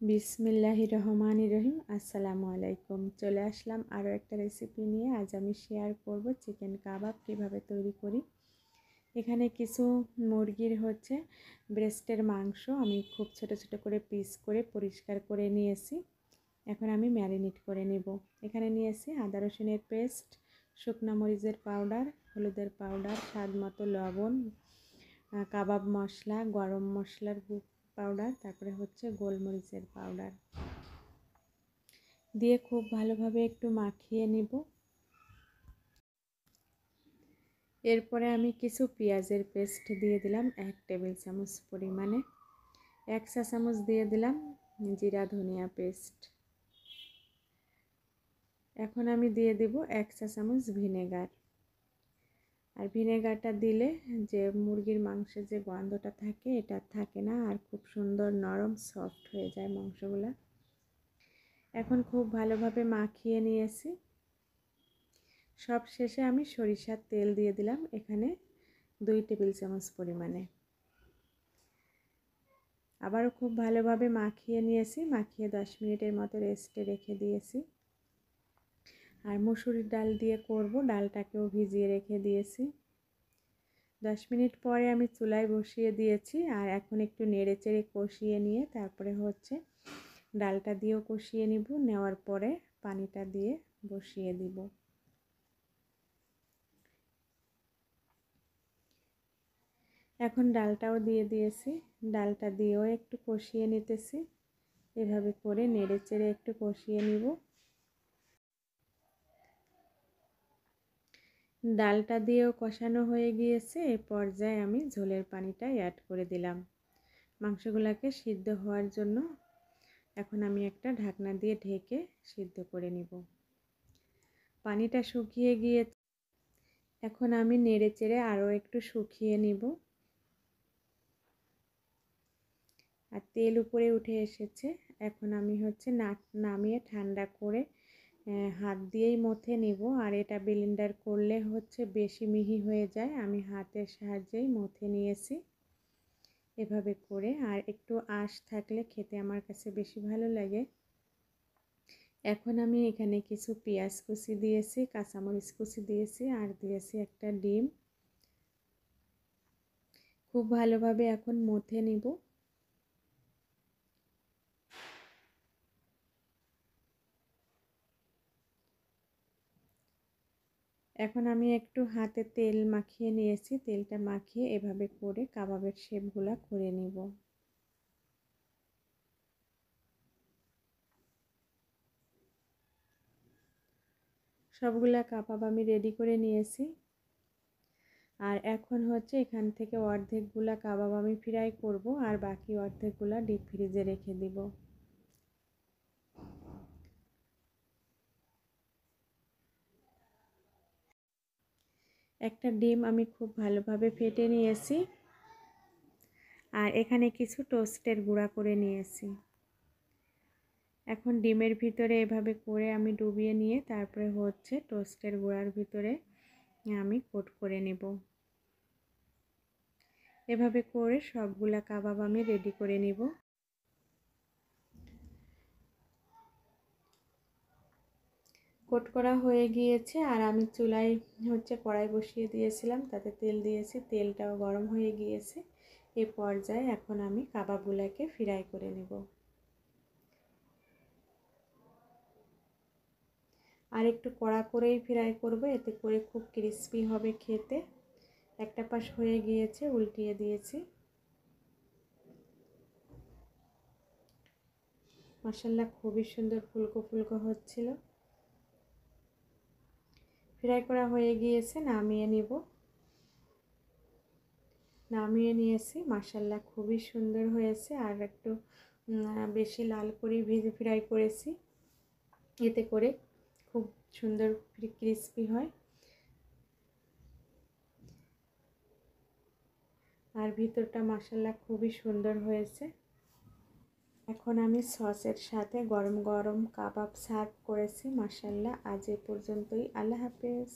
বিসমিল্লাহির রহমানির রহিম। আসসালামু আলাইকুম। চলে আসলাম আরও একটা রেসিপি নিয়ে। আজ আমি শেয়ার করব চিকেন কাবাব কিভাবে তৈরি করি। এখানে কিছু মুরগির ব্রেস্টের মাংস আমি খুব ছোট ছোট করে পিস করে পরিষ্কার করে নিয়েছি। এখন আমি ম্যারিনেট করে নেব। এখানে নিয়েছি আদা রসুনের পেস্ট, শুকনো মরিচের পাউডার, হলুদের পাউডার, স্বাদ মতো লবণ, কাবাব মশলা, গরম মশলার পাউডার, তারপরে গোলমরিচের পাউডার দিয়ে খুব ভালোভাবে একটু মাখিয়ে নিব। এরপরে আমি কিছু পেঁয়াজের পেস্ট দিয়ে দিলাম 1 টেবিল চামচ পরিমাণে। 1 চা চামচ দিয়ে দিলাম জিরা ধনিয়া পেস্ট। এখন আমি দিয়ে দেব 1 চা চামচ ভিনেগার। আর ভিনেগারটা দিলে যে মুরগির মাংসের যে গন্ধটা থাকে এটা থাকে না, আর খুব সুন্দর নরম সফট হয়ে যায় মাংসগুলো। এখন খুব ভালোভাবে মাখিয়ে নিয়েছি। সব শেষে আমি সরিষার তেল দিয়ে দিলাম এখানে 2 টেবিল চামচ পরিমাণে। আবারও খুব ভালোভাবে মাখিয়ে নিয়েছি। মাখিয়ে 10 মিনিটের মতো রেস্টে রেখে দিয়েছি। আর মসুরির ডাল দিয়ে করব, ডালটাকেও ভিজিয়ে রেখে দিয়েছি। 10 মিনিট পরে আমি চুলায় বসিয়ে দিয়েছি। আর এখন একটু নেড়ে চেড়ে কষিয়ে নিয়ে তারপরে ডালটা দিয়েও কষিয়ে নিব। নেওয়ার পরে পানিটা দিয়ে বসিয়ে দিব। এখন ডালটাও দিয়ে দিয়েছি। ডালটা দিয়েও একটু কষিয়ে নিতেছি। এভাবে করে নেড়ে চেড়ে একটু কষিয়ে নিব। ডালটা দিয়েও কষানো হয়ে গিয়েছে। এই পর্যায়ে আমি ঝোলের পানিটা অ্যাড করে দিলাম মাংসগুলোকে সিদ্ধ হওয়ার জন্য। এখন আমি একটা ঢাকনা দিয়ে ঢেকে সিদ্ধ করে নিব। পানিটা শুকিয়ে গিয়েছে। এখন আমি নেড়ে চেড়ে আরও একটু শুকিয়ে নিব। আর তেল উপরে উঠে এসেছে। এখন আমি নামিয়ে ঠান্ডা করে হাত দিয়েই মথে নিব। আর এটা ব্লেন্ডার করলে বেশি মিহি হয়ে যায়। আমি হাতের সাহায্যেই মথে নিয়েছি এভাবে করে। আর একটু আঁশ থাকলে খেতে আমার কাছে বেশি ভালো লাগে। এখন আমি এখানে কিছু পেঁয়াজ কুচি দিয়েছি, কাঁচামরিচ কুচি দিয়েছি, আর দিয়েছি একটা ডিম। খুব ভালোভাবে এখন মথে নিব। এখন আমি একটু হাতে তেল মাখিয়ে নিয়েছি। তেলটা মাখিয়ে এভাবে করে কাবাবের শেপগুলো করে নিব। সবগুলা কাবাব আমি রেডি করে নিয়েছি। আর এখন এখান থেকে অর্ধেকগুলা কাবাব আমি ফ্রাই করব, আর বাকি অর্ধেকগুলা ডিপ ফ্রিজে রেখে দিব। একটা ডিম আমি খুব ভালোভাবে ফেটে নিয়েছি। আর এখানে কিছু টোস্টের গুঁড়া করে নিয়েছি। এখন ডিমের ভিতরে এভাবে করে আমি ডুবিয়ে নিয়ে তারপরে টোস্টের গুঁড়ার ভিতরে আমি কোট করে নেব। এভাবে করে সবগুলা কাবাব আমি রেডি করে নিব। কোট করা হয়ে গিয়েছে। আর আমি চুলায় কড়াই বসিয়ে দিয়েছিলাম, তাতে তেল দিয়েছি। তেলটাও গরম হয়ে গিয়েছে। এই পর্যায়ে এখন আমি কাবাবগুলোকে ফ্রাই করে নেব। আর একটু কড়া করেই ফ্রাই করব, এতে করে খুব ক্রিস্পি হবে খেতে। একটা পাশ হয়ে গিয়েছে, উল্টিয়ে দিয়েছি। মাশাআল্লাহ খুবই সুন্দর ফুলকো ফুলকো হচ্ছিল। ফ্রাই করা হয়ে গিয়েছে, নামিয়ে নিব। নামিয়ে নিয়েছি। মাশাআল্লাহ খুবই সুন্দর হয়েছে। আর একটু বেশি লাল করে ভেজে ফ্রাই করেছি, এতে করে খুব সুন্দর ক্রিস্পি হয়। আর ভিতরটা মাশাআল্লাহ খুবই সুন্দর হয়েছে। এখন আমি সসের সাথে গরম গরম কাবাব সার্ভ করেছি। মাশাআল্লাহ আজ এ পর্যন্তই। আল্লাহ হাফেজ।